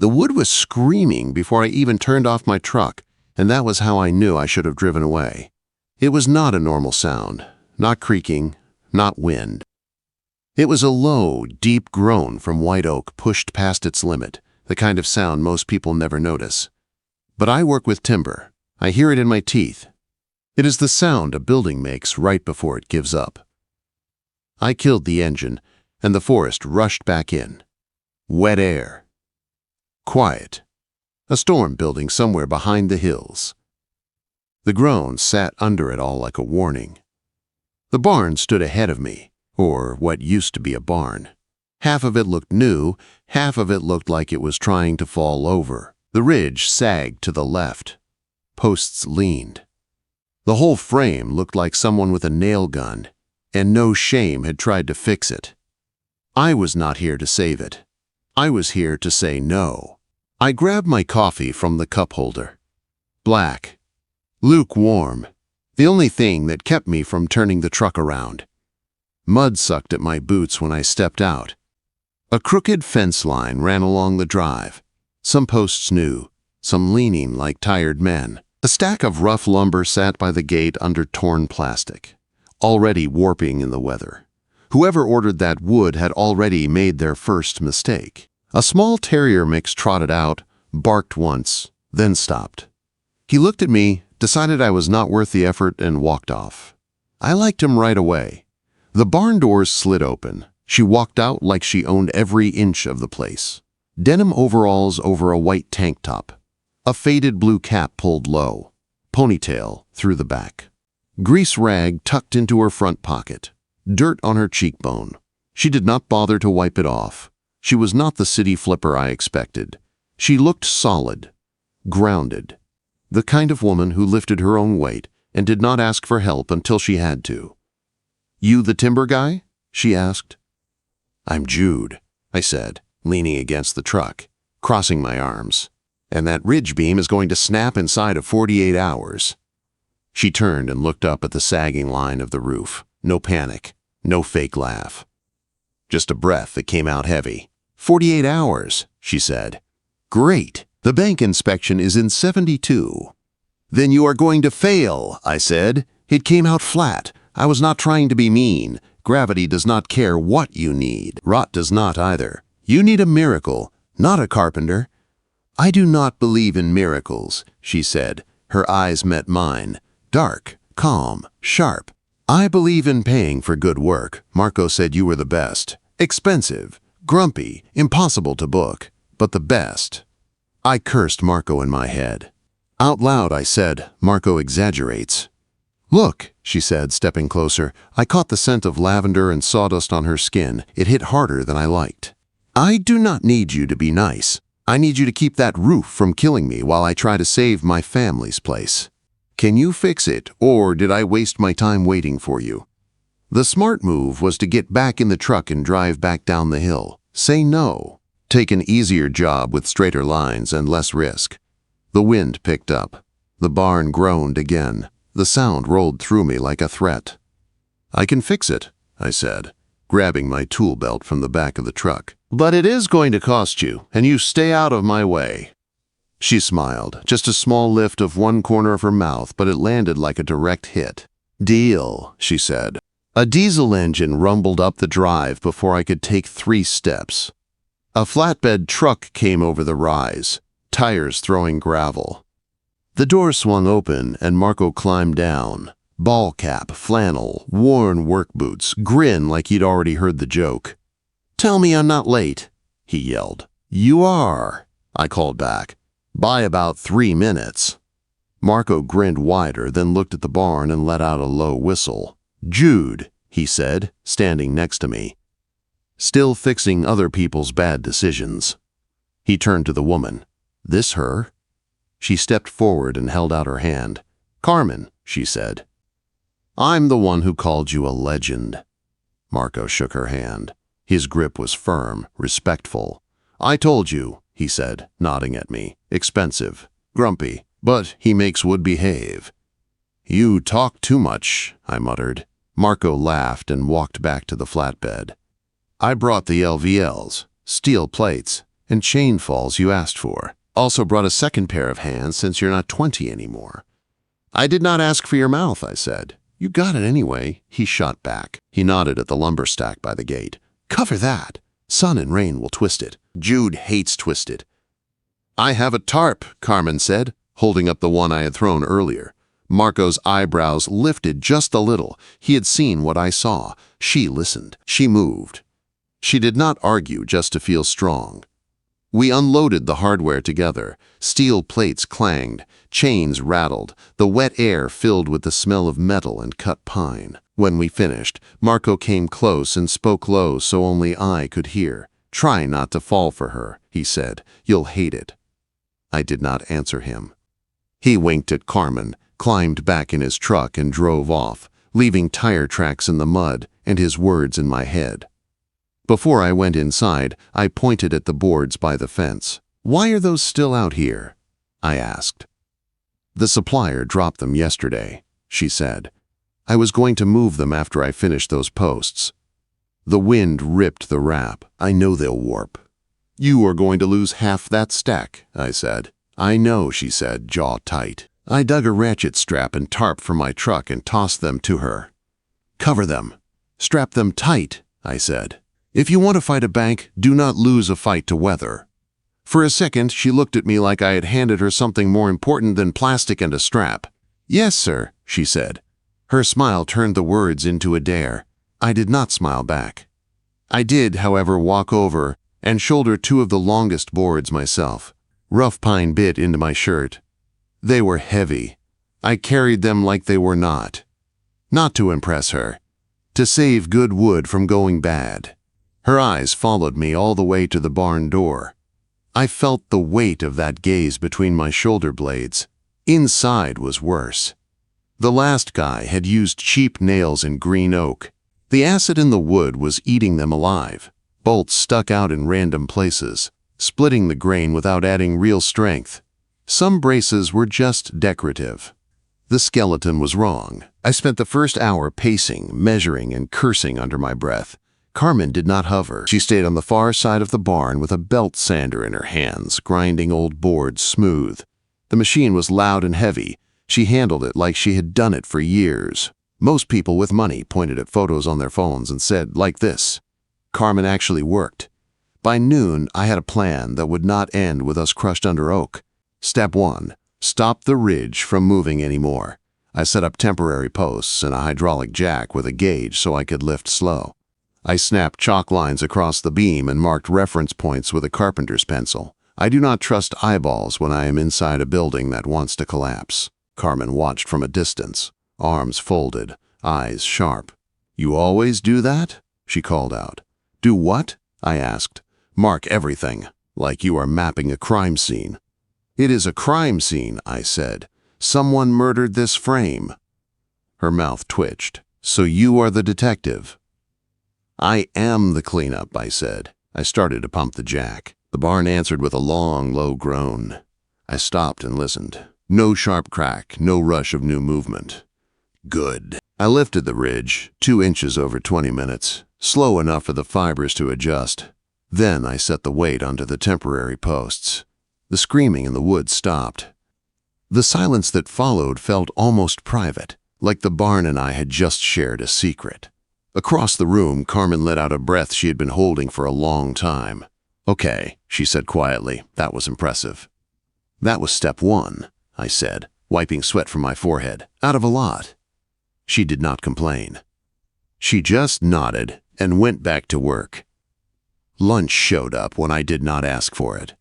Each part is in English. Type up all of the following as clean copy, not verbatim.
The wood was screaming before I even turned off my truck, and that was how I knew I should have driven away. It was not a normal sound, not creaking, not wind. It was a low, deep groan from white oak pushed past its limit, the kind of sound most people never notice. But I work with timber. I hear it in my teeth. It is the sound a building makes right before it gives up. I killed the engine, and the forest rushed back in. Wet air. Quiet. A storm building somewhere behind the hills. The groan sat under it all like a warning. The barn stood ahead of me, or what used to be a barn. Half of it looked new, half of it looked like it was trying to fall over. The ridge sagged to the left. Posts leaned. The whole frame looked like someone with a nail gun, and no shame had tried to fix it. I was not here to save it. I was here to say no. I grabbed my coffee from the cup holder. Black. Lukewarm. The only thing that kept me from turning the truck around. Mud sucked at my boots when I stepped out. A crooked fence line ran along the drive. Some posts new, some leaning like tired men. A stack of rough lumber sat by the gate under torn plastic, already warping in the weather. Whoever ordered that wood had already made their first mistake. A small terrier mix trotted out, barked once, then stopped. He looked at me, decided I was not worth the effort, and walked off. I liked him right away. The barn doors slid open. She walked out like she owned every inch of the place. Denim overalls over a white tank top. A faded blue cap pulled low. Ponytail through the back. Grease rag tucked into her front pocket. Dirt on her cheekbone. She did not bother to wipe it off. She was not the city flipper I expected. She looked solid, grounded. The kind of woman who lifted her own weight and did not ask for help until she had to. "You the timber guy?" she asked. "I'm Jude," I said, leaning against the truck, crossing my arms. "And that ridge beam is going to snap inside of 48 hours. She turned and looked up at the sagging line of the roof. No panic, no fake laugh. Just a breath that came out heavy. 48 hours, she said. "Great. The bank inspection is in 72. "Then you are going to fail," I said. It came out flat. I was not trying to be mean. Gravity does not care what you need. Rot does not either. You need a miracle, not a carpenter. "I do not believe in miracles," she said. Her eyes met mine. Dark, calm, sharp. "I believe in paying for good work. Marco said you were the best. Expensive, grumpy, impossible to book, but the best." I cursed Marco in my head. Out loud I said, "Marco exaggerates." "Look," she said, stepping closer. I caught the scent of lavender and sawdust on her skin. It hit harder than I liked. "I do not need you to be nice. I need you to keep that roof from killing me while I try to save my family's place. Can you fix it, or did I waste my time waiting for you?" The smart move was to get back in the truck and drive back down the hill. Say no. Take an easier job with straighter lines and less risk. The wind picked up. The barn groaned again. The sound rolled through me like a threat. "I can fix it," I said, grabbing my tool belt from the back of the truck. "But it is going to cost you, and you stay out of my way." She smiled, just a small lift of one corner of her mouth, but it landed like a direct hit. "Deal," she said. A diesel engine rumbled up the drive before I could take 3 steps. A flatbed truck came over the rise, tires throwing gravel. The door swung open and Marco climbed down. Ball cap, flannel, worn work boots, grin like he'd already heard the joke. "Tell me I'm not late," he yelled. "You are," I called back. "By about 3 minutes. Marco grinned wider, then looked at the barn and let out a low whistle. "Jude," he said, standing next to me. "Still fixing other people's bad decisions." He turned to the woman. "This her?" She stepped forward and held out her hand. "Carmen," she said. "I'm the one who called you a legend." Marco shook her hand. His grip was firm, respectful. "I told you," he said, nodding at me. "Expensive, grumpy, but he makes wood behave." "You talk too much," I muttered. Marco laughed and walked back to the flatbed. "I brought the LVLs, steel plates, and chain falls you asked for. Also brought a second pair of hands since you're not 20 anymore." "I did not ask for your mouth," I said. "You got it anyway," he shot back. He nodded at the lumber stack by the gate. "Cover that. Sun and rain will twist it. Jude hates twisted." "I have a tarp," Carmen said, holding up the one I had thrown earlier. Marco's eyebrows lifted just a little. He had seen what I saw. She listened. She moved. She did not argue just to feel strong. We unloaded the hardware together. Steel plates clanged, chains rattled, the wet air filled with the smell of metal and cut pine. When we finished, Marco came close and spoke low so only I could hear. "Try not to fall for her," he said. "You'll hate it." I did not answer him. He winked at Carmen, climbed back in his truck and drove off, leaving tire tracks in the mud and his words in my head. Before I went inside, I pointed at the boards by the fence. "Why are those still out here?" I asked. "The supplier dropped them yesterday," she said. "I was going to move them after I finished those posts." The wind ripped the wrap. "I know they'll warp." "You are going to lose half that stack," I said. "I know," she said, jaw tight. I dug a ratchet strap and tarp from my truck and tossed them to her. "Cover them. Strap them tight," I said. "If you want to fight a bank, do not lose a fight to weather." For a second, she looked at me like I had handed her something more important than plastic and a strap. "Yes, sir," she said. Her smile turned the words into a dare. I did not smile back. I did, however, walk over and shoulder two of the longest boards myself. Rough pine bit into my shirt. They were heavy. I carried them like they were not. Not to impress her. To save good wood from going bad. Her eyes followed me all the way to the barn door. I felt the weight of that gaze between my shoulder blades. Inside was worse. The last guy had used cheap nails in green oak. The acid in the wood was eating them alive. Bolts stuck out in random places, splitting the grain without adding real strength. Some braces were just decorative. The skeleton was wrong. I spent the first hour pacing, measuring, and cursing under my breath. Carmen did not hover. She stayed on the far side of the barn with a belt sander in her hands, grinding old boards smooth. The machine was loud and heavy. She handled it like she had done it for years. Most people with money pointed at photos on their phones and said, like this. Carmen actually worked. By noon, I had a plan that would not end with us crushed under oak. Step 1. Stop the ridge from moving anymore. I set up temporary posts and a hydraulic jack with a gauge so I could lift slow. I snapped chalk lines across the beam and marked reference points with a carpenter's pencil. I do not trust eyeballs when I am inside a building that wants to collapse. Carmen watched from a distance, arms folded, eyes sharp. "You always do that?" she called out. "Do what?" I asked. "Mark everything, like you are mapping a crime scene." "It is a crime scene," I said. "Someone murdered this frame." Her mouth twitched. "So you are the detective?" "I am the cleanup," I said. I started to pump the jack. The barn answered with a long, low groan. I stopped and listened. No sharp crack, no rush of new movement. Good. I lifted the ridge, 2 inches over 20 minutes, slow enough for the fibers to adjust. Then I set the weight onto the temporary posts. The screaming in the woods stopped. The silence that followed felt almost private, like the barn and I had just shared a secret. Across the room, Carmen let out a breath she had been holding for a long time. "Okay," she said quietly. That was impressive. "That was step 1, I said, wiping sweat from my forehead. "Out of a lot." She did not complain. She just nodded and went back to work. Lunch showed up when I did not ask for it.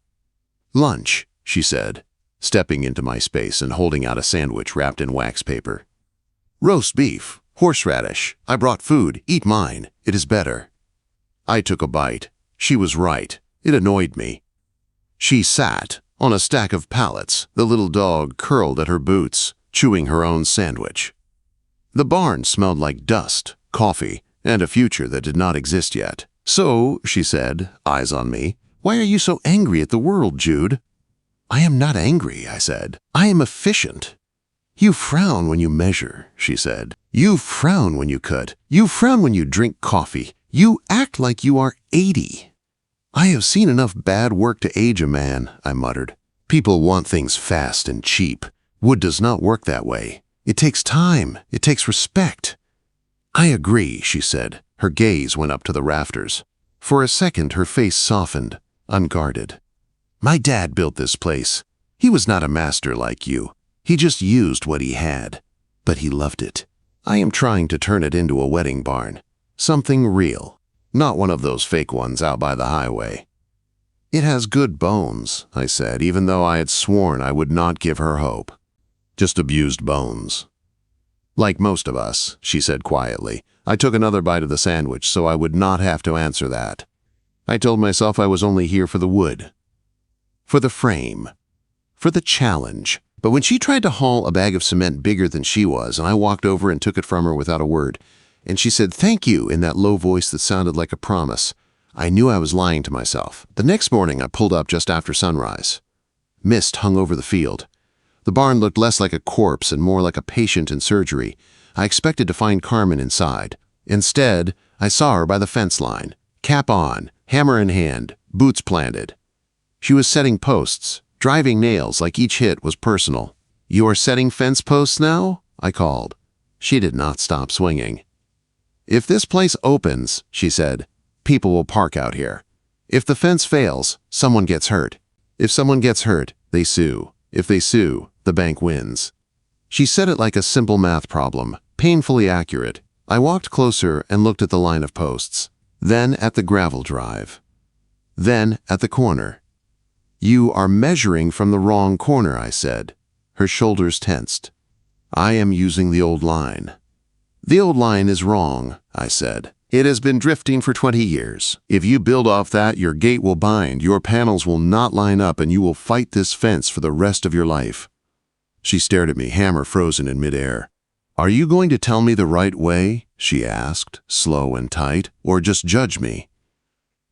"Lunch," she said, stepping into my space and holding out a sandwich wrapped in wax paper. "Roast beef. Horseradish. I brought food. Eat mine. It is better." I took a bite. She was right. It annoyed me. She sat on a stack of pallets, the little dog curled at her boots, chewing her own sandwich. The barn smelled like dust, coffee, and a future that did not exist yet. "So," she said, eyes on me, "why are you so angry at the world, Jude?" "I am not angry," I said. "I am efficient." "You frown when you measure," she said. "You frown when you cut. You frown when you drink coffee. You act like you are 80. I have seen enough bad work to age a man, I muttered. People want things fast and cheap. Wood does not work that way. It takes time. It takes respect. I agree, she said. Her gaze went up to the rafters. For a second, her face softened, unguarded. My dad built this place. He was not a master like you. He just used what he had. But he loved it. I am trying to turn it into a wedding barn. Something real. Not one of those fake ones out by the highway. It has good bones, I said, even though I had sworn I would not give her hope. Just abused bones. Like most of us, she said quietly. I took another bite of the sandwich so I would not have to answer that. I told myself I was only here for the wood. For the frame. For the challenge. But when she tried to haul a bag of cement bigger than she was, and I walked over and took it from her without a word, and she said thank you in that low voice that sounded like a promise, I knew I was lying to myself. The next morning I pulled up just after sunrise. Mist hung over the field. The barn looked less like a corpse and more like a patient in surgery. I expected to find Carmen inside. Instead, I saw her by the fence line, cap on, hammer in hand, boots planted. She was setting posts, driving nails like each hit was personal. You are setting fence posts now? I called. She did not stop swinging. If this place opens, she said, people will park out here. If the fence fails, someone gets hurt. If someone gets hurt, they sue. If they sue, the bank wins. She said it like a simple math problem, painfully accurate. I walked closer and looked at the line of posts, then at the gravel drive, then at the corner. You are measuring from the wrong corner, I said. Her shoulders tensed. I am using the old line. The old line is wrong, I said. It has been drifting for 20 years. If you build off that, your gate will bind, your panels will not line up, and you will fight this fence for the rest of your life. She stared at me, hammer frozen in midair. Are you going to tell me the right way? She asked, slow and tight, or just judge me?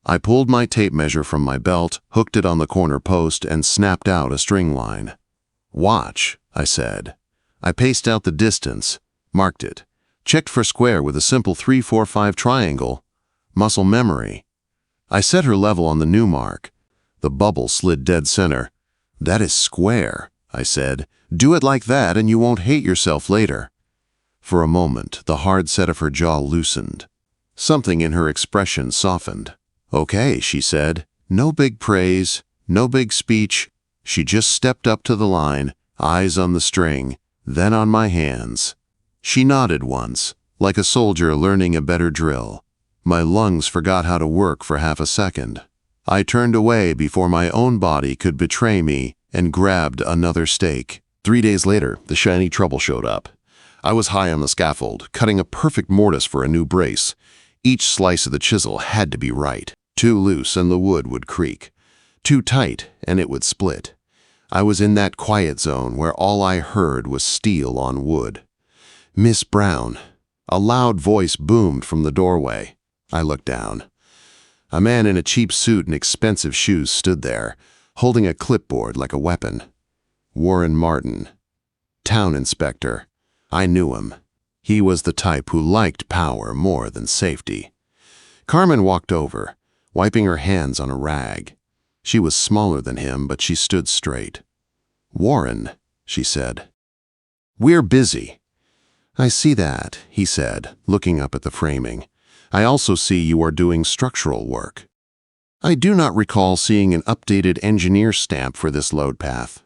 I pulled my tape measure from my belt, hooked it on the corner post, and snapped out a string line. Watch, I said. I paced out the distance, marked it, checked for square with a simple 3-4-5 triangle. Muscle memory. I set her level on the new mark. The bubble slid dead center. That is square, I said. Do it like that and you won't hate yourself later. For a moment, the hard set of her jaw loosened. Something in her expression softened. Okay, she said. No big praise, no big speech. She just stepped up to the line, eyes on the string, then on my hands. She nodded once, like a soldier learning a better drill. My lungs forgot how to work for half a second. I turned away before my own body could betray me and grabbed another stake. 3 days later, the shiny trouble showed up. I was high on the scaffold, cutting a perfect mortise for a new brace. Each slice of the chisel had to be right. Too loose and the wood would creak. Too tight and it would split. I was in that quiet zone where all I heard was steel on wood. Miss Brown. A loud voice boomed from the doorway. I looked down. A man in a cheap suit and expensive shoes stood there, holding a clipboard like a weapon. Warren Martin. Town inspector. I knew him. He was the type who liked power more than safety. Carmen walked over, wiping her hands on a rag. She was smaller than him, but she stood straight. Warren, she said. We're busy. I see that, he said, looking up at the framing. I also see you are doing structural work. I do not recall seeing an updated engineer stamp for this load path.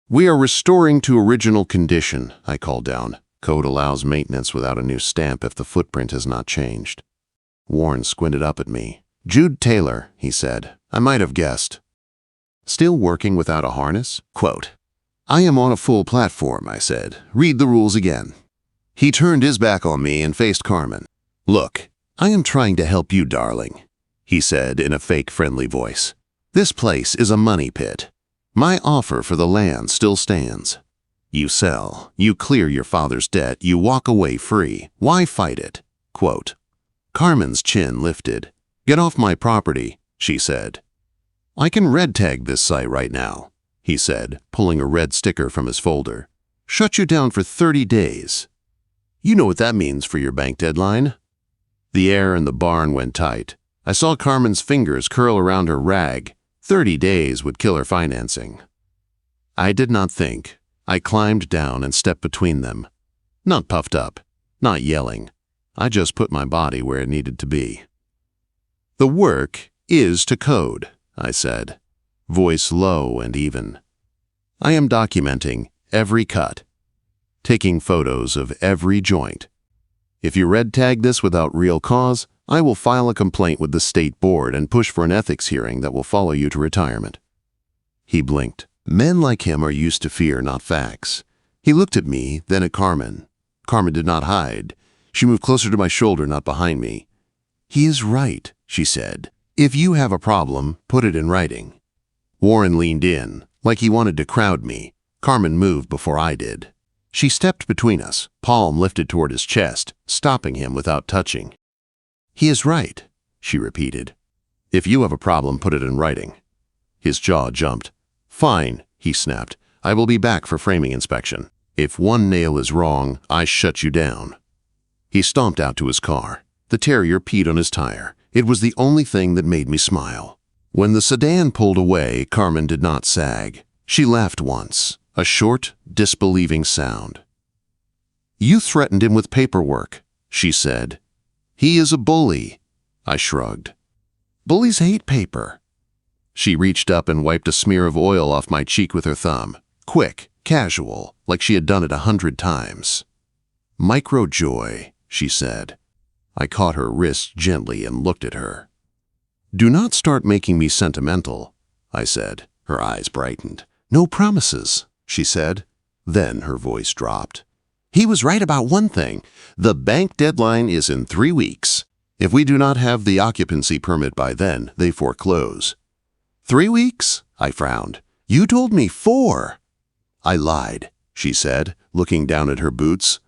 We are restoring to original condition, I called down. Code allows maintenance without a new stamp if the footprint has not changed. Warren squinted up at me. Jude Taylor, he said. I might have guessed. Still working without a harness? Quote, I am on a full platform, I said. Read the rules again. He turned his back on me and faced Carmen. Look, I am trying to help you, darling, he said in a fake friendly voice. This place is a money pit. My offer for the land still stands. You sell, you clear your father's debt, you walk away free. Why fight it? Quote. Carmen's chin lifted. Get off my property, she said. I can red tag this site right now, he said, pulling a red sticker from his folder. Shut you down for 30 days. You know what that means for your bank deadline? The air in the barn went tight. I saw Carmen's fingers curl around her rag. 30 days would kill her financing. I did not think. I climbed down and stepped between them. Not puffed up, not yelling. I just put my body where it needed to be. The work is to code, I said, voice low and even. I am documenting every cut, taking photos of every joint. If you red tag this without real cause, I will file a complaint with the state board and push for an ethics hearing that will follow you to retirement. He blinked. Men like him are used to fear, not facts. He looked at me, then at Carmen. Carmen did not hide. She moved closer to my shoulder, not behind me. He is right, she said. If you have a problem, put it in writing. Warren leaned in, like he wanted to crowd me. Carmen moved before I did. She stepped between us, palm lifted toward his chest, stopping him without touching. He is right, she repeated. If you have a problem, put it in writing. His jaw jumped. Fine, he snapped. I will be back for framing inspection. If one nail is wrong, I shut you down. He stomped out to his car. The terrier peed on his tire. It was the only thing that made me smile. When the sedan pulled away, Carmen did not sag. She laughed once, a short, disbelieving sound. You threatened him with paperwork, she said. He is a bully. I shrugged. Bullies hate paper. She reached up and wiped a smear of oil off my cheek with her thumb. Quick, casual, like she had done it 100 times. Micro joy, she said. I caught her wrist gently and looked at her. Do not start making me sentimental, I said. Her eyes brightened. No promises, she said. Then her voice dropped. He was right about one thing. The bank deadline is in 3 weeks. If we do not have the occupancy permit by then, they foreclose. 3 weeks? I frowned. You told me 4. I lied, she said, looking down at her boots.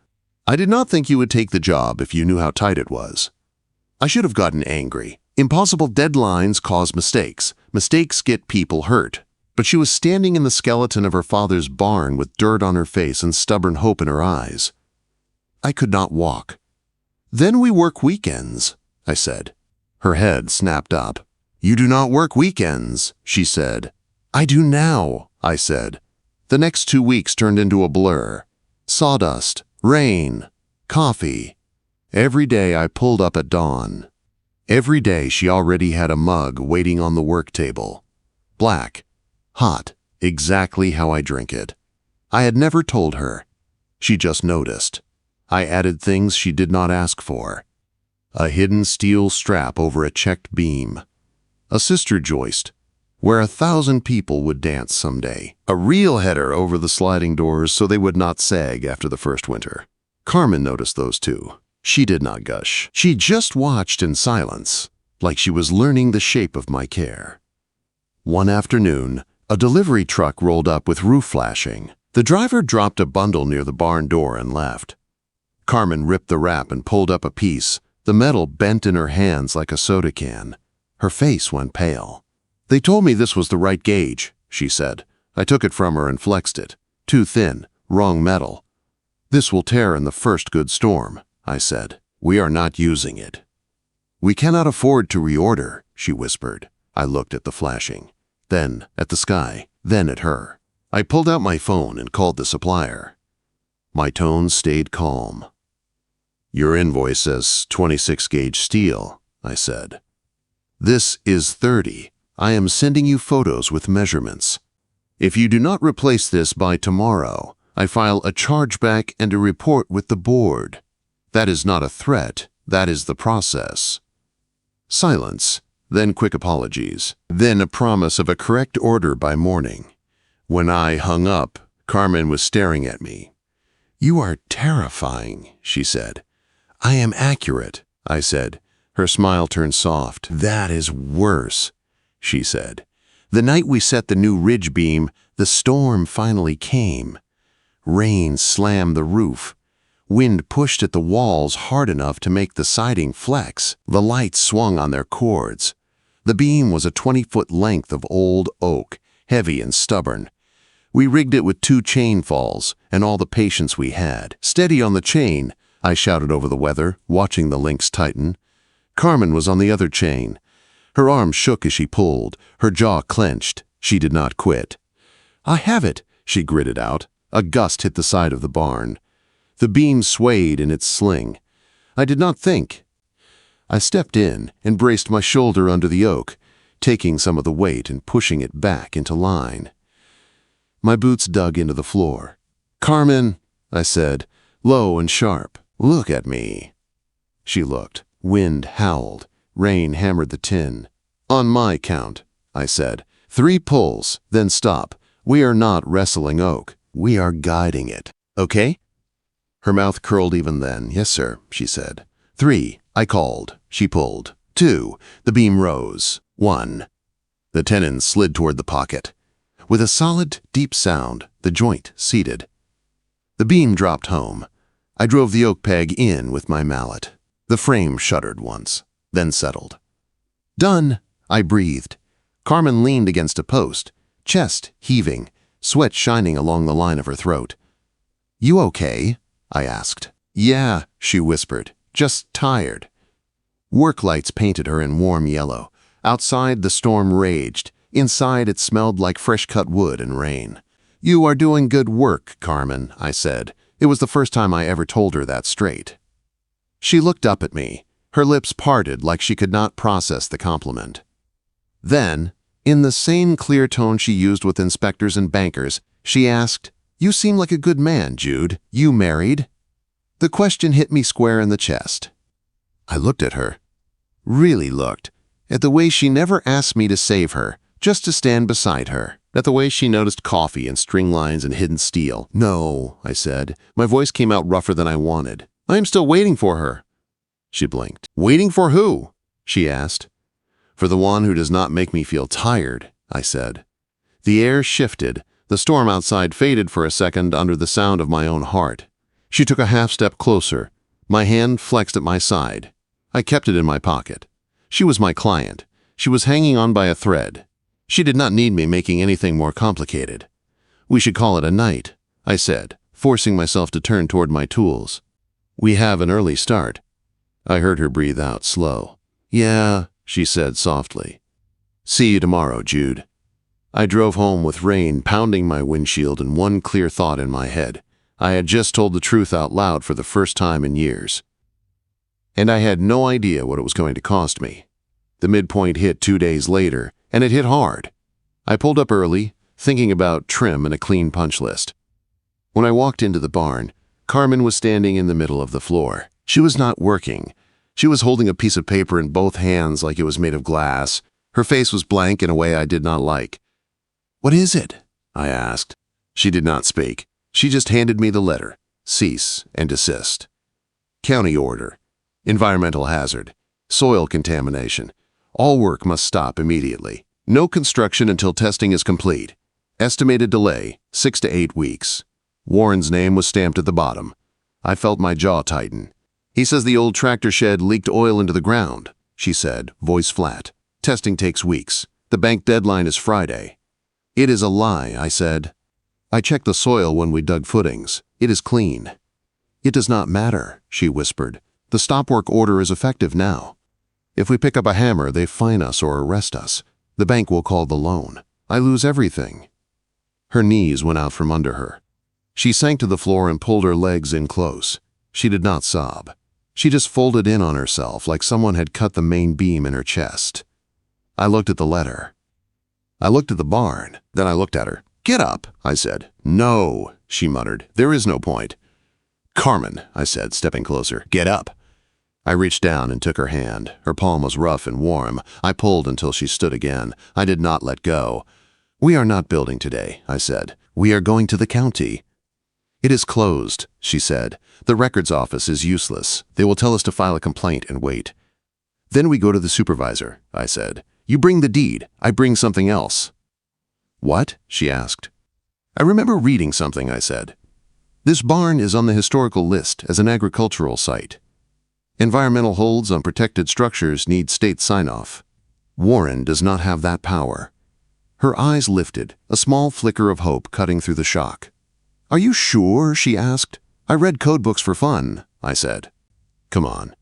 I did not think you would take the job if you knew how tight it was. I should have gotten angry. Impossible deadlines cause mistakes. Mistakes get people hurt. But she was standing in the skeleton of her father's barn with dirt on her face and stubborn hope in her eyes. I could not walk. Then we work weekends, I said. Her head snapped up. You do not work weekends, she said. I do now, I said. The next 2 weeks turned into a blur. Sawdust, rain, coffee. Every day I pulled up at dawn. Every day she already had a mug waiting on the work table. Black, hot, exactly how I drink it. I had never told her. She just noticed. I added things she did not ask for. A hidden steel strap over a checked beam. A sister joist, where 1,000 people would dance someday. A real header over the sliding doors so they would not sag after the first winter. Carmen noticed those too. She did not gush. She just watched in silence, like she was learning the shape of my care. One afternoon, a delivery truck rolled up with roof flashing. The driver dropped a bundle near the barn door and left. Carmen ripped the wrap and pulled up a piece. The metal bent in her hands like a soda can. Her face went pale. They told me this was the right gauge, she said. I took it from her and flexed it. Too thin, wrong metal. This will tear in the first good storm, I said. We are not using it. We cannot afford to reorder, she whispered. I looked at the flashing, then at the sky, then at her. I pulled out my phone and called the supplier. My tone stayed calm. Your invoice says 26 gauge steel, I said. This is 30. I am sending you photos with measurements. If you do not replace this by tomorrow, I file a chargeback and a report with the board. That is not a threat. That is the process. Silence, then quick apologies, then a promise of a correct order by morning. When I hung up, Carmen was staring at me. You are terrifying, she said. I am accurate, I said. Her smile turned soft. That is worse, she said. The night we set the new ridge beam, the storm finally came. Rain slammed the roof. Wind pushed at the walls hard enough to make the siding flex. The lights swung on their cords. The beam was a 20-foot length of old oak, heavy and stubborn. We rigged it with 2 chain falls and all the patience we had. Steady on the chain, I shouted over the weather, watching the links tighten. Carmen was on the other chain. Her arm shook as she pulled, her jaw clenched. She did not quit. "I have it," she gritted out. A gust hit the side of the barn. The beam swayed in its sling. I did not think. I stepped in and braced my shoulder under the oak, taking some of the weight and pushing it back into line. My boots dug into the floor. "Carmen," I said, low and sharp, "look at me." She looked. Wind howled. Rain hammered the tin. "On my count," I said. 3 pulls, then stop. We are not wrestling oak. We are guiding it. Okay? Her mouth curled even then. "Yes, sir," she said. 3, I called. She pulled. 2, the beam rose. 1. The tenon slid toward the pocket. With a solid, deep sound, the joint seated. The beam dropped home. I drove the oak peg in with my mallet. The frame shuddered once, then settled. "Done," I breathed. Carmen leaned against a post, chest heaving, sweat shining along the line of her throat. "You okay?" I asked. "Yeah," she whispered, "just tired." Work lights painted her in warm yellow. Outside, the storm raged. Inside, it smelled like fresh-cut wood and rain. "You are doing good work, Carmen," I said. It was the first time I ever told her that straight. She looked up at me. Her lips parted like she could not process the compliment. Then, in the same clear tone she used with inspectors and bankers, she asked, "You seem like a good man, Jude. You married?" The question hit me square in the chest. I looked at her. Really looked. At the way she never asked me to save her, just to stand beside her. At the way she noticed coffee and string lines and hidden steel. "No," I said. My voice came out rougher than I wanted. "I am still waiting for her." She blinked. "Waiting for who?" she asked. "For the one who does not make me feel tired," I said. The air shifted. The storm outside faded for a second under the sound of my own heart. She took a half step closer. My hand flexed at my side. I kept it in my pocket. She was my client. She was hanging on by a thread. She did not need me making anything more complicated. "We should call it a night," I said, forcing myself to turn toward my tools. "We have an early start." I heard her breathe out slow. "Yeah," she said softly. "See you tomorrow, Jude." I drove home with rain pounding my windshield and one clear thought in my head. I had just told the truth out loud for the first time in years. And I had no idea what it was going to cost me. The midpoint hit 2 days later, and it hit hard. I pulled up early, thinking about trim and a clean punch list. When I walked into the barn, Carmen was standing in the middle of the floor. She was not working. She was holding a piece of paper in both hands like it was made of glass. Her face was blank in a way I did not like. "What is it?" I asked. She did not speak. She just handed me the letter. Cease and desist. County order. Environmental hazard. Soil contamination. All work must stop immediately. No construction until testing is complete. Estimated delay, 6 to 8 weeks. Warren's name was stamped at the bottom. I felt my jaw tighten. "He says the old tractor shed leaked oil into the ground," she said, voice flat. "Testing takes weeks. The bank deadline is Friday." "It is a lie," I said. "I checked the soil when we dug footings. It is clean." "It does not matter," she whispered. "The stop work order is effective now. If we pick up a hammer, they fine us or arrest us. The bank will call the loan. I lose everything." Her knees went out from under her. She sank to the floor and pulled her legs in close. She did not sob. She just folded in on herself like someone had cut the main beam in her chest. I looked at the letter. I looked at the barn. Then I looked at her. "Get up," I said. "No," she muttered. "There is no point." "Carmen," I said, stepping closer. "Get up." I reached down and took her hand. Her palm was rough and warm. I pulled until she stood again. I did not let go. "We are not building today," I said. "We are going to the county." "It is closed," she said. "The records office is useless. They will tell us to file a complaint and wait." "Then we go to the supervisor," I said. "You bring the deed. I bring something else." "What?" she asked. "I remember reading something," I said. "This barn is on the historical list as an agricultural site. Environmental holds on protected structures need state sign-off. Warren does not have that power." Her eyes lifted, a small flicker of hope cutting through the shock. "Are you sure?" she asked. "I read code books for fun," I said. "Come on."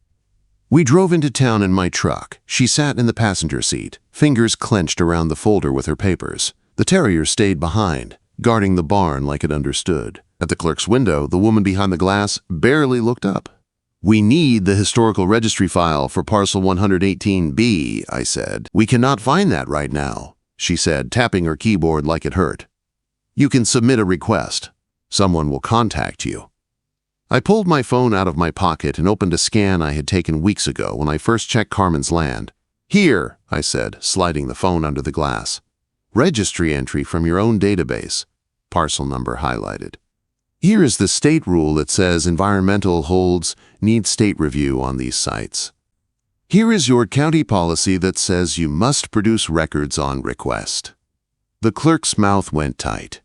We drove into town in my truck. She sat in the passenger seat, fingers clenched around the folder with her papers. The terrier stayed behind, guarding the barn like it understood. At the clerk's window, the woman behind the glass barely looked up. "We need the historical registry file for parcel 118B, I said. "We cannot find that right now," she said, tapping her keyboard like it hurt. "You can submit a request. Someone will contact you." I pulled my phone out of my pocket and opened a scan I had taken weeks ago when I first checked Carmen's land. "Here," I said, sliding the phone under the glass. "Registry entry from your own database." Parcel number highlighted. "Here is the state rule that says environmental holds need state review on these sites. Here is your county policy that says you must produce records on request." The clerk's mouth went tight.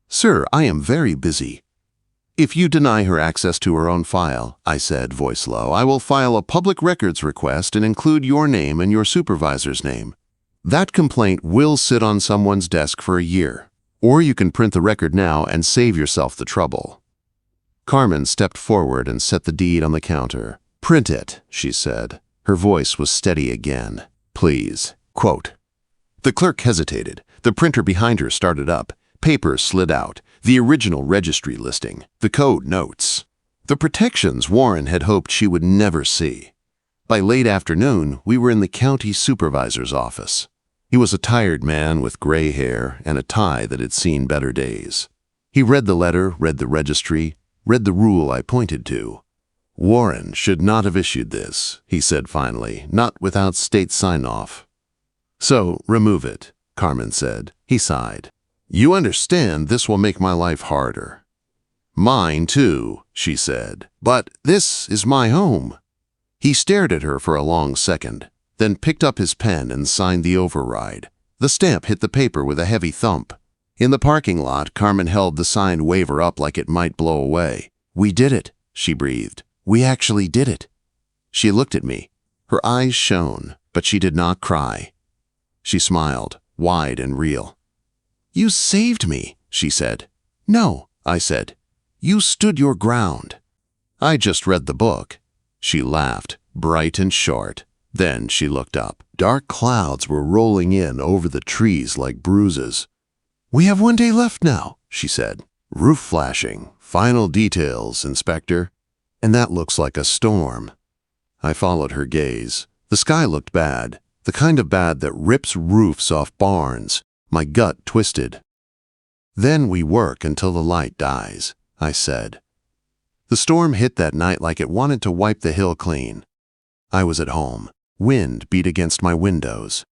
"Sir, I am very busy." "If you deny her access to her own file," I said, voice low, "I will file a public records request and include your name and your supervisor's name. That complaint will sit on someone's desk for a year. Or you can print the record now and save yourself the trouble." Carmen stepped forward and set the deed on the counter. "Print it," she said. Her voice was steady again. "Please." Quote. The clerk hesitated. The printer behind her started up. Papers slid out. The original registry listing. The code notes. The protections Warren had hoped she would never see. By late afternoon, we were in the county supervisor's office. He was a tired man with gray hair and a tie that had seen better days. He read the letter, read the registry, read the rule I pointed to. "Warren should not have issued this," he said finally, "not without state sign-off." "So, remove it," Carmen said. He sighed. "You understand this will make my life harder." "Mine, too," she said. "But this is my home." He stared at her for a long second, then picked up his pen and signed the override. The stamp hit the paper with a heavy thump. In the parking lot, Carmen held the signed waiver up like it might blow away. "We did it," she breathed. "We actually did it." She looked at me. Her eyes shone, but she did not cry. She smiled, wide and real. "You saved me," she said. "No," I said. "You stood your ground." "I just read the book." She laughed, bright and short. Then she looked up. Dark clouds were rolling in over the trees like bruises. "We have 1 day left now," she said. "Roof flashing. Final details, Inspector." "And that looks like a storm." I followed her gaze. The sky looked bad, the kind of bad that rips roofs off barns. My gut twisted. "Then we work until the light dies," I said. The storm hit that night like it wanted to wipe the hill clean. I was at home. Wind beat against my windows.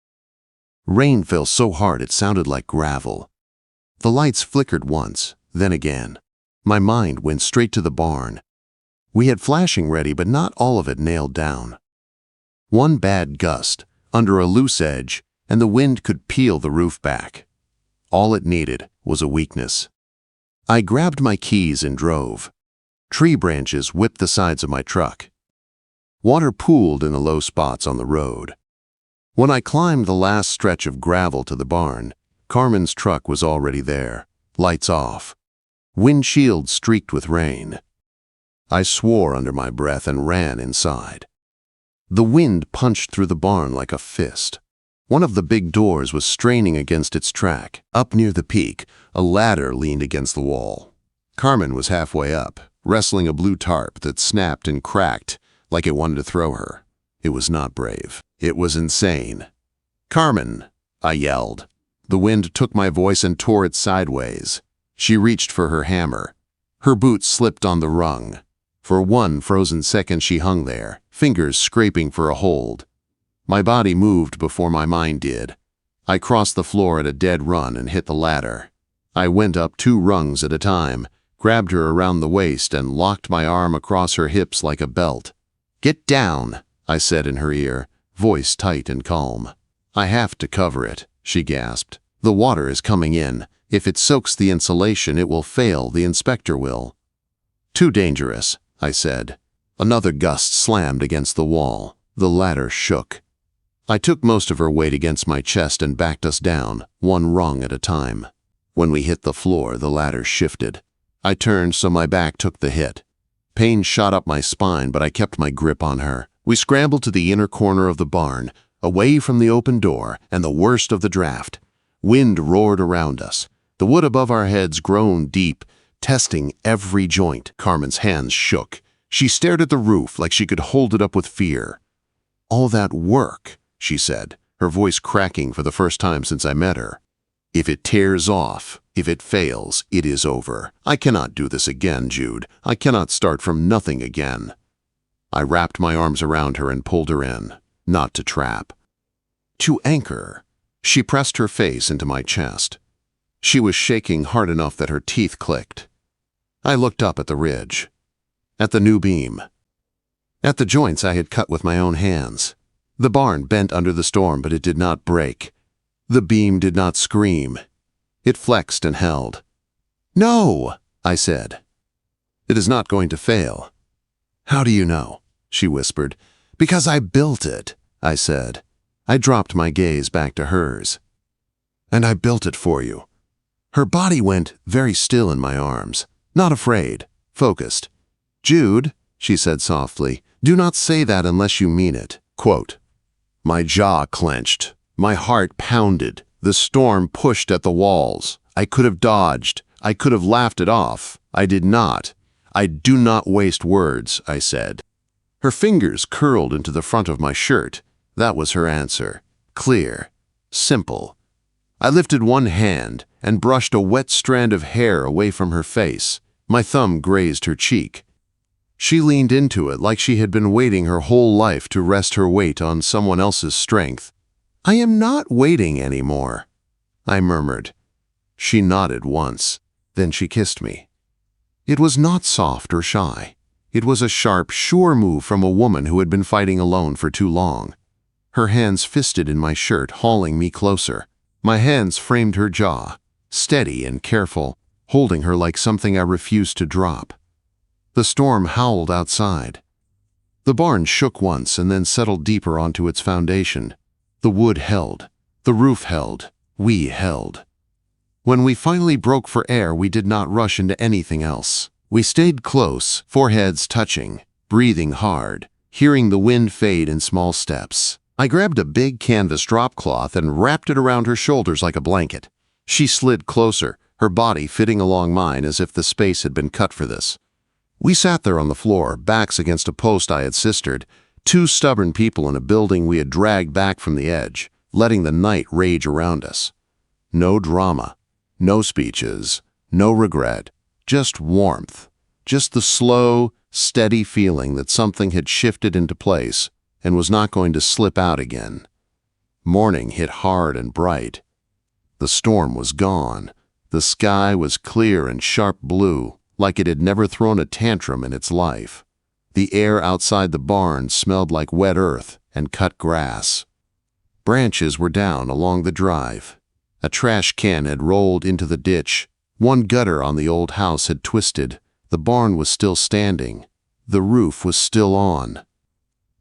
Rain fell so hard it sounded like gravel. The lights flickered once, then again. My mind went straight to the barn. We had flashing ready, but not all of it nailed down. One bad gust, under a loose edge, and the wind could peel the roof back. All it needed was a weakness. I grabbed my keys and drove. Tree branches whipped the sides of my truck. Water pooled in the low spots on the road. When I climbed the last stretch of gravel to the barn, Carmen's truck was already there, lights off. Windshield streaked with rain. I swore under my breath and ran inside. The wind punched through the barn like a fist. One of the big doors was straining against its track. Up near the peak, a ladder leaned against the wall. Carmen was halfway up, wrestling a blue tarp that snapped and cracked like it wanted to throw her. It was not brave. It was insane. "Carmen!" I yelled. The wind took my voice and tore it sideways. She reached for her hammer. Her boot slipped on the rung. For one frozen second she hung there, fingers scraping for a hold. My body moved before my mind did. I crossed the floor at a dead run and hit the ladder. I went up 2 rungs at a time, grabbed her around the waist and locked my arm across her hips like a belt. "Get down," I said in her ear, voice tight and calm. "I have to cover it," she gasped. "The water is coming in. If it soaks the insulation, it will fail, the inspector will." "Too dangerous," I said. Another gust slammed against the wall. The ladder shook. I took most of her weight against my chest and backed us down, 1 rung at a time. When we hit the floor, the ladder shifted. I turned so my back took the hit. Pain shot up my spine, but I kept my grip on her, We scrambled to the inner corner of the barn, away from the open door and the worst of the draft. Wind roared around us. The wood above our heads groaned deep, testing every joint. Carmen's hands shook. She stared at the roof like she could hold it up with fear. "All that work," she said, her voice cracking for the first time since I met her. "If it tears off, if it fails, it is over. I cannot do this again, Jude. I cannot start from nothing again." I wrapped my arms around her and pulled her in, not to trap, to anchor. She pressed her face into my chest. She was shaking hard enough that her teeth clicked. I looked up at the ridge, at the new beam, at the joints I had cut with my own hands. The barn bent under the storm, but it did not break. The beam did not scream. It flexed and held. "No," I said. "It is not going to fail." "How do you know?" she whispered. "Because I built it," I said. I dropped my gaze back to hers. "And I built it for you." Her body went very still in my arms, not afraid, focused. "Jude," she said softly, "do not say that unless you mean it." Quote. My jaw clenched. My heart pounded. The storm pushed at the walls. I could have dodged. I could have laughed it off. I did not. "I do not waste words," I said. Her fingers curled into the front of my shirt. That was her answer. Clear. Simple. I lifted one hand and brushed a wet strand of hair away from her face. My thumb grazed her cheek. She leaned into it like she had been waiting her whole life to rest her weight on someone else's strength. "I am not waiting anymore," I murmured. She nodded once. Then she kissed me. It was not soft or shy. It was a sharp, sure move from a woman who had been fighting alone for too long. Her hands fisted in my shirt, hauling me closer. My hands framed her jaw, steady and careful, holding her like something I refused to drop. The storm howled outside. The barn shook once and then settled deeper onto its foundation. The wood held. The roof held. We held. When we finally broke for air, we did not rush into anything else. We stayed close, foreheads touching, breathing hard, hearing the wind fade in small steps. I grabbed a big canvas drop cloth and wrapped it around her shoulders like a blanket. She slid closer, her body fitting along mine as if the space had been cut for this. We sat there on the floor, backs against a post I had sistered, two stubborn people in a building we had dragged back from the edge, letting the night rage around us. No drama, no speeches, no regret, just warmth, just the slow, steady feeling that something had shifted into place and was not going to slip out again. Morning hit hard and bright. The storm was gone. The sky was clear and sharp blue, like it had never thrown a tantrum in its life. The air outside the barn smelled like wet earth and cut grass. Branches were down along the drive. A trash can had rolled into the ditch. One gutter on the old house had twisted. The barn was still standing. The roof was still on.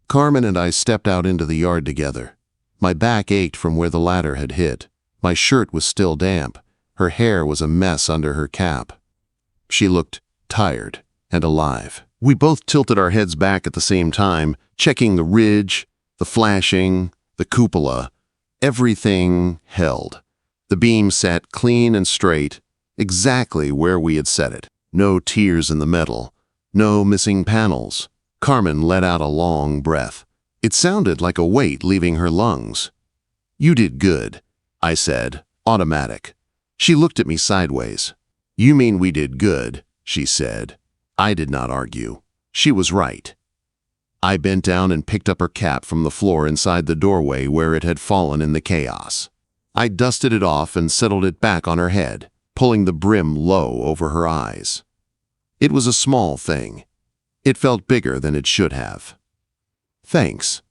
Carmen and I stepped out into the yard together. My back ached from where the ladder had hit. My shirt was still damp. Her hair was a mess under her cap. She looked tired and alive. We both tilted our heads back at the same time, checking the ridge, the flashing, the cupola. Everything held. The beam sat clean and straight, exactly where we had set it. No tears in the metal, no missing panels. Carmen let out a long breath. It sounded like a weight leaving her lungs. "You did good," I said, automatic. She looked at me sideways. "You mean we did good," she said. I did not argue. She was right. I bent down and picked up her cap from the floor inside the doorway where it had fallen in the chaos. I dusted it off and settled it back on her head, pulling the brim low over her eyes. It was a small thing. It felt bigger than it should have. "Thanks,"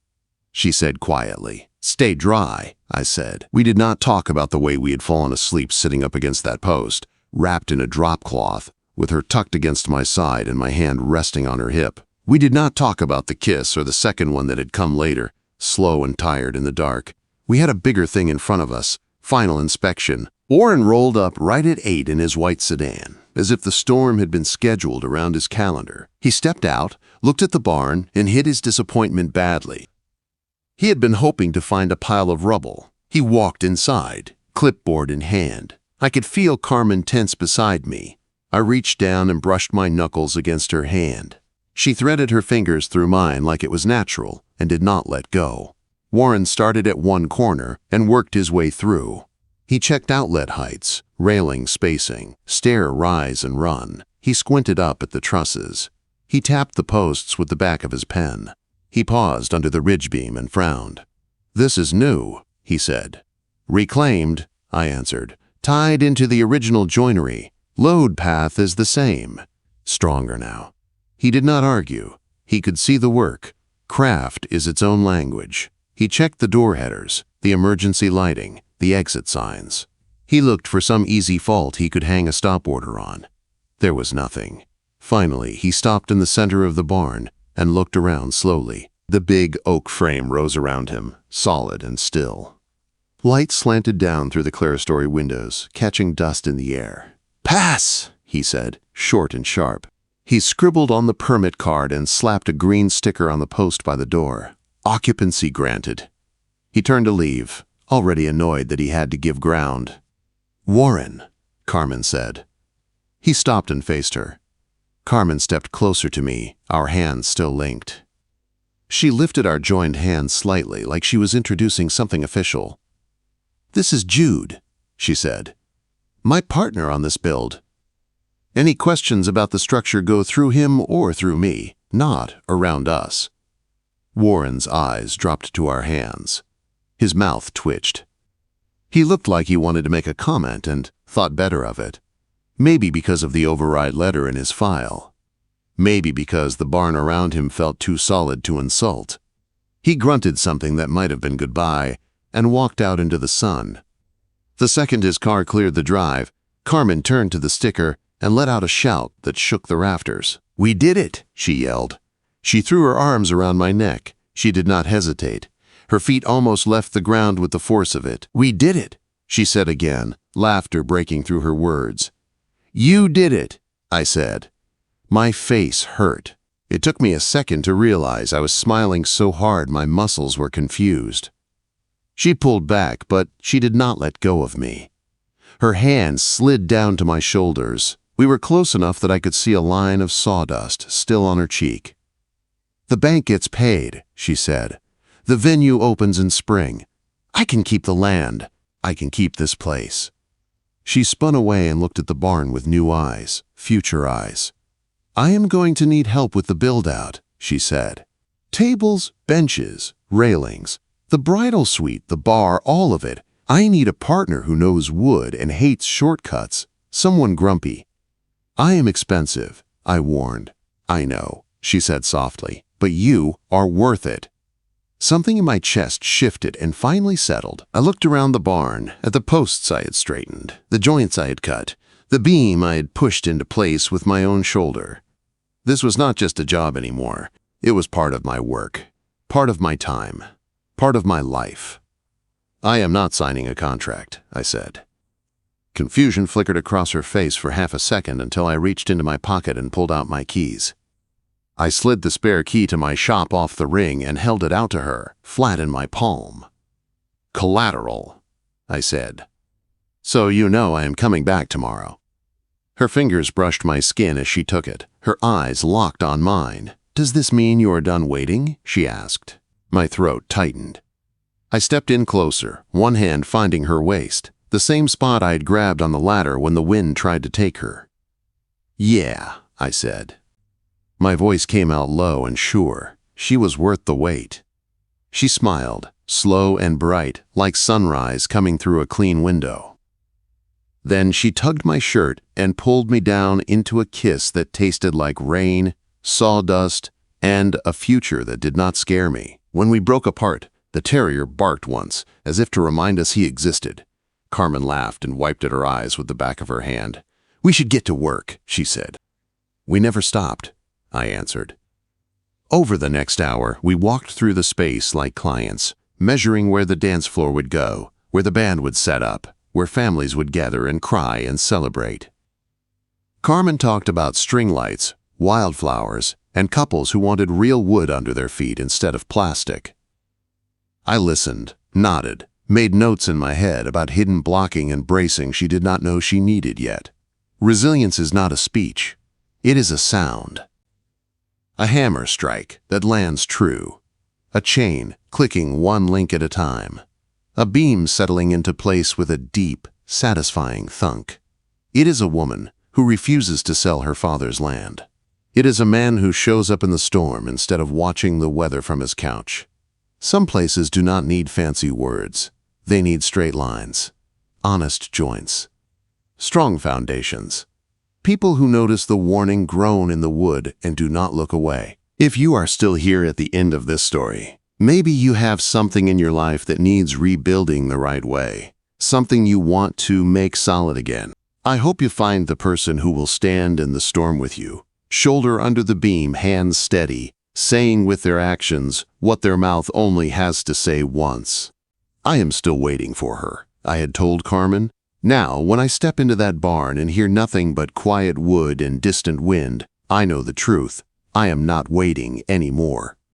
she said quietly. "Stay dry," I said. We did not talk about the way we had fallen asleep sitting up against that post, wrapped in a drop cloth, with her tucked against my side and my hand resting on her hip. We did not talk about the kiss or the second one that had come later, slow and tired in the dark. We had a bigger thing in front of us, final inspection. Warren rolled up right at 8 in his white sedan. as if the storm had been scheduled around his calendar. He stepped out, looked at the barn, and hid his disappointment badly. He had been hoping to find a pile of rubble. He walked inside, clipboard in hand. I could feel Carmen tense beside me. I reached down and brushed my knuckles against her hand. She threaded her fingers through mine like it was natural and did not let go. Warren started at one corner and worked his way through. He checked outlet heights, railing spacing, stair rise and run. He squinted up at the trusses. He tapped the posts with the back of his pen. He paused under the ridge beam and frowned. "This is new," he said. "Reclaimed," I answered. "Tied into the original joinery. Load path is the same. Stronger now." He did not argue. He could see the work. Craft is its own language. He checked the door headers, the emergency lighting, the exit signs. He looked for some easy fault he could hang a stop order on. There was nothing. Finally, he stopped in the center of the barn and looked around slowly. The big oak frame rose around him, solid and still. Light slanted down through the clerestory windows, catching dust in the air. "Pass," he said, short and sharp. He scribbled on the permit card and slapped a green sticker on the post by the door. "Occupancy granted." He turned to leave, already annoyed that he had to give ground. "Warren," Carmen said. He stopped and faced her. Carmen stepped closer to me, our hands still linked. She lifted our joined hands slightly, like she was introducing something official. "This is Jude," she said. "My partner on this build. Any questions about the structure go through him or through me, not around us." Warren's eyes dropped to our hands. His mouth twitched. He looked like he wanted to make a comment and thought better of it. Maybe because of the override letter in his file. Maybe because the barn around him felt too solid to insult. He grunted something that might have been goodbye and walked out into the sun. The second his car cleared the drive, Carmen turned to the sticker and let out a shout that shook the rafters. "We did it!" she yelled. She threw her arms around my neck. She did not hesitate. Her feet almost left the ground with the force of it. "We did it," she said again, laughter breaking through her words. "You did it," I said. My face hurt. It took me a second to realize I was smiling so hard my muscles were confused. She pulled back, but she did not let go of me. Her hands slid down to my shoulders. We were close enough that I could see a line of sawdust still on her cheek. "The bank gets paid," she said. "The venue opens in spring. I can keep the land. I can keep this place." She spun away and looked at the barn with new eyes, future eyes. "I am going to need help with the build-out," she said. "Tables, benches, railings, the bridal suite, the bar, all of it. I need a partner who knows wood and hates shortcuts, someone grumpy." "I am expensive," I warned. "I know," she said softly, "but you are worth it." Something in my chest shifted and finally settled. I looked around the barn, at the posts I had straightened, the joints I had cut, the beam I had pushed into place with my own shoulder. This was not just a job anymore. It was part of my work, part of my time, part of my life. "I am not signing a contract," I said. Confusion flickered across her face for half a second until I reached into my pocket and pulled out my keys. I slid the spare key to my shop off the ring and held it out to her, flat in my palm. "Collateral," I said. "So you know I am coming back tomorrow." Her fingers brushed my skin as she took it, her eyes locked on mine. "Does this mean you are done waiting?" she asked. My throat tightened. I stepped in closer, one hand finding her waist, the same spot I had grabbed on the ladder when the wind tried to take her. "Yeah," I said. My voice came out low and sure. She was worth the wait. She smiled, slow and bright, like sunrise coming through a clean window. Then she tugged my shirt and pulled me down into a kiss that tasted like rain, sawdust, and a future that did not scare me. When we broke apart, the terrier barked once, as if to remind us he existed. Carmen laughed and wiped at her eyes with the back of her hand. "We should get to work," she said. "We never stopped," I answered. Over the next hour, we walked through the space like clients, measuring where the dance floor would go, where the band would set up, where families would gather and cry and celebrate. Carmen talked about string lights, wildflowers, and couples who wanted real wood under their feet instead of plastic. I listened, nodded, made notes in my head about hidden blocking and bracing she did not know she needed yet. Resilience is not a speech. It is a sound. A hammer strike that lands true. A chain clicking one link at a time. A beam settling into place with a deep, satisfying thunk. It is a woman who refuses to sell her father's land. It is a man who shows up in the storm instead of watching the weather from his couch. Some places do not need fancy words. They need straight lines, honest joints, strong foundations. People who notice the warning groan in the wood and do not look away. If you are still here at the end of this story, maybe you have something in your life that needs rebuilding the right way, something you want to make solid again. I hope you find the person who will stand in the storm with you, shoulder under the beam, hands steady, saying with their actions what their mouth only has to say once. I am still waiting for her, I had told Carmen. Now, when I step into that barn and hear nothing but quiet wood and distant wind, I know the truth. I am not waiting anymore.